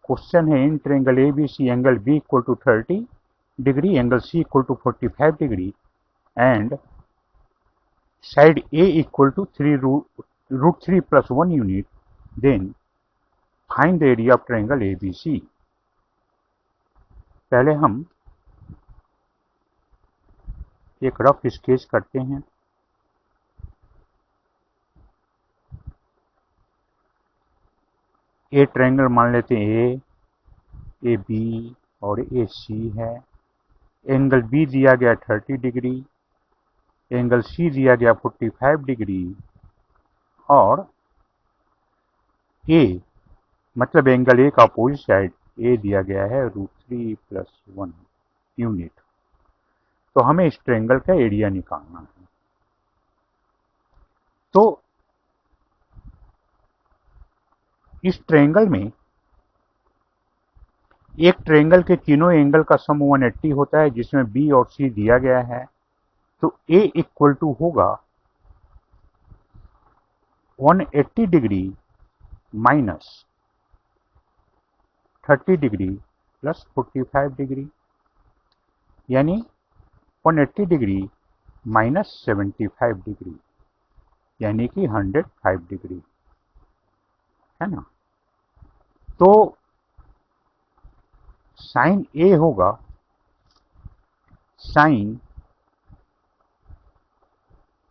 Question है in triangle ABC angle B equal to 30 degree, angle C equal to 45 degree and side A equal to √3 plus 1 unit, then find the area of triangle ABC। पहले हम एक rough sketch करते हैं। ए triangle मान लेते हैं A B और ए सी है। एंगल बी दिया गया 30 डिग्री, एंगल सी दिया गया 45 डिग्री और ए मतलब एंगल ए का अपोजिट साइड ए दिया गया है √3 प्लस 1 यूनिट। तो हमें इस ट्रायंगल का एरिया निकालना है। तो इस ट्रायंगल में एक ट्रायंगल के तीनों एंगल का सम 180 होता है, जिसमें बी और सी दिया गया है। तो ए इक्वल टू होगा 180 degree minus 30 degree plus 45 degree, यानी 180 डिग्री माइनस 75 डिग्री, यानी कि 105 डिग्री, है ना। तो साइन ए होगा साइन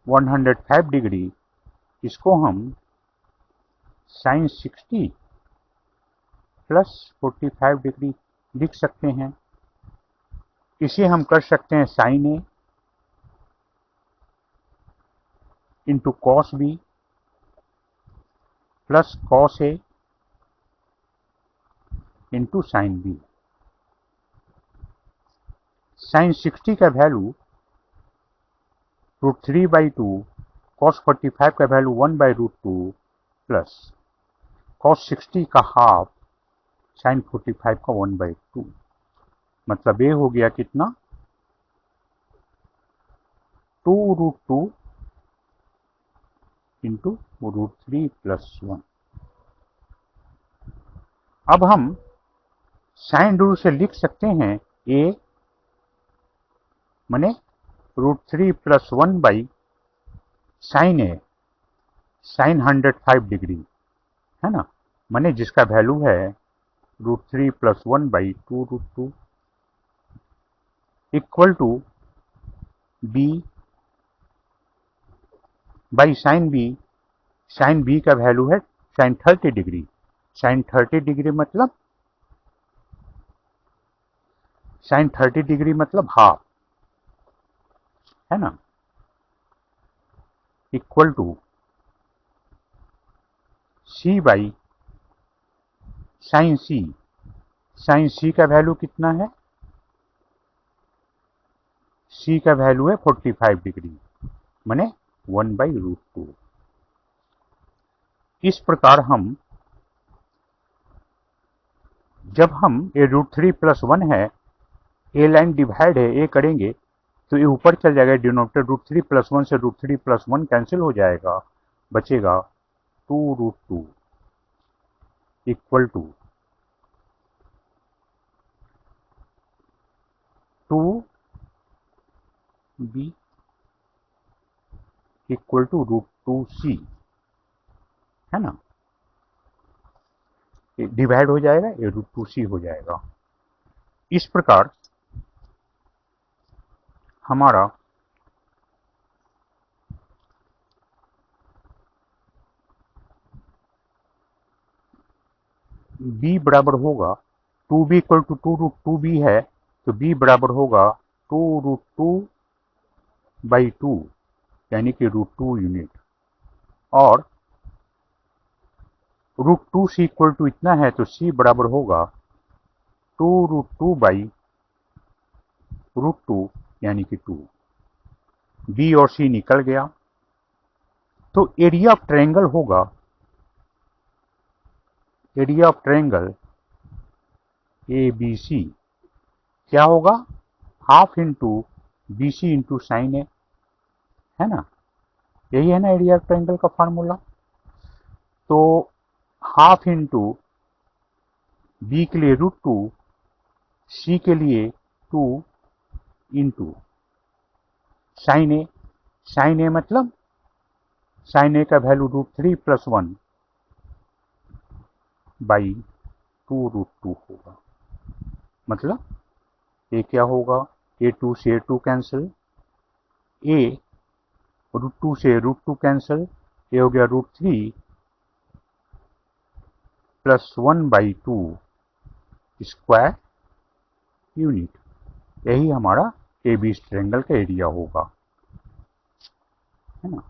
105 डिग्री, इसको हम साइन 60 प्लस 45 डिग्री लिख सकते हैं। इसे हम कर सकते हैं sine A into cos B plus cos A into sine B. Sine 60 का वैल्यू √3/2, कॉस 45 का वैल्यू 1/√2 प्लस कॉस 60 का हाफ साइन 45 का 1/2, मतलब ये हो गया कितना 2√2 इंटू √3 प्लस 1। अब हम साइन रूल से लिख सकते हैं ए माने √3 plus 1 by sine A sine 105 degree, है ना, माने जिसका वैल्यू है √3 plus 1 by 2√2 equal to B by sine B. Sine B का वैल्यू है साइन 30 डिग्री, साइन 30 डिग्री मतलब साइन 30 डिग्री मतलब हाफ, है ना, equal to C by sine C. Sine C का वैल्यू कितना है, सी का वैल्यू है 45 डिग्री, माने 1/√2। इस प्रकार हम जब हम ये √3 प्लस 1 है, ए लाइन डिवाइड है, ए करेंगे तो ये ऊपर चल जाएगा डिनोमिनेटर, √3 प्लस 1 से √3 प्लस 1 कैंसिल हो जाएगा, बचेगा 2√2 equal to 2b equal to √2c, है ना, डिवाइड हो जाएगा, ये √2c हो जाएगा। इस प्रकार हमारा b बराबर होगा 2b इक्वल टू 2√2b है, तो b बराबर होगा 2√2/2 यानी कि √2 यूनिट, और √2c इक्वल टू इतना है, तो c बराबर होगा 2√2/√2 यानी कि 2। b और c निकल गया, तो एरिया ऑफ ट्रायंगल होगा, एरिया ऑफ ट्रायंगल ABC क्या होगा, half into BC into sine A, है ना, यही है ना एरिया ऑफ ट्रायंगल का फार्मूला। तो हाफ इंटू बी के लिए √2, सी के लिए 2 इंटू साइन ए मतलब साइन ए का वैल्यू √3 + 1 बाई 2 √2 होगा। मतलब ये क्या होगा, a2 से a2 कैंसिल, a √2 से √2 कैंसिल, ये हो गया √3 + 1/2 स्क्वायर यूनिट। यही हमारा AB ट्रायंगल का एरिया होगा, है ना।